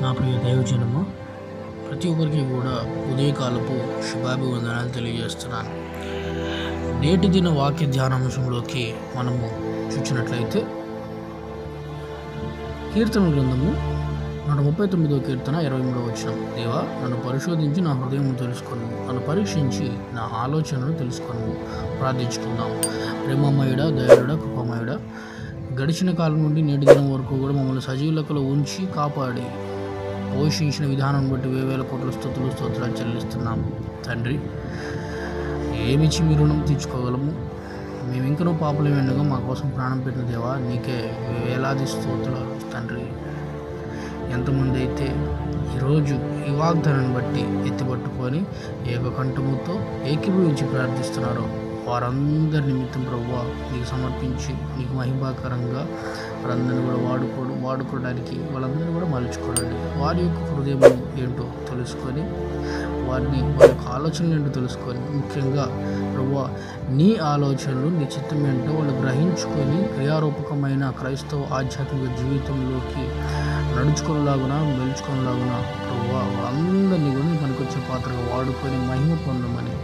నా ప్రియ దైవజనము, ప్రతి ఒక్కరికి కూడా ఉదయకాలపు శుభాభివందనాలు తెలియజేస్తున్నాను. నేటి దిన వాక్య ధ్యానాంశంలోకి మనము చూసినట్లయితే కీర్తన గ్రంథము 139వ కీర్తన 23వ వచనం. దేవా, నన్ను పరిశోధించి నా హృదయం తెలుసుకొను, నన్ను పరీక్షించి నా ఆలోచనలు తెలుసుకొను. ప్రార్థించుకుందాం. ప్రేమమయుడ, దయాళుడ, కృపమయుడ, గడిచిన కాలం నుండి నేటి దినం వరకు కూడా మమ్మల్ని సజీవులకులో ఉంచి కాపాడి పోషించిన విధానం బట్టి వేవేల కోట్ల స్తోత్రాలు చెల్లిస్తున్నాము. తండ్రి, ఏమిచ్చి మీ రుణం తీర్చుకోగలము? మేము ఇంకనూ పాపలు వెండగా మా కోసం ప్రాణం పెట్టిన దేవా, నీకే వేలాది స్తోత్రాలు తండ్రి. ఎంతమంది అయితే ఈరోజు ఈ వాగ్దానాన్ని బట్టి ఎత్తిపట్టుకొని ఏకకంఠముతో ఏకీభవించి ప్రార్థిస్తున్నారో వారందరి నిమిత్తం ప్రభువా నీకు సమర్పించి నీకు మహిమాకరంగా వారందరినీ కూడా వాడుకోవడానికి వాళ్ళందరినీ కూడా మలుచుకోవడానికి వారి యొక్క హృదయం ఏంటో తెలుసుకొని వారి యొక్క ఆలోచనలు ఏంటో తెలుసుకొని ముఖ్యంగా ప్రభువా నీ ఆలోచనలు నీ చిత్తం ఏంటో వాళ్ళు గ్రహించుకొని క్రియారూపకమైన క్రైస్తవ ఆధ్యాత్మిక జీవితంలోకి నడుచుకునేలాగున మెలుచుకునేలాగున ప్రభువా వాళ్ళందరినీ కూడా పనికొచ్చే పాత్రగా వాడుకొని మహిమ పొందమని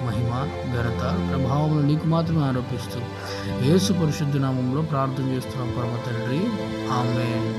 మహిమ ఘనత ప్రభావం నీకు మాత్రమే ఆరోపిస్తూ యేసు పరిశుద్ధ నామంలో ప్రార్థన చేస్తున్నాం పరమ తండ్రి. ఆమేన్.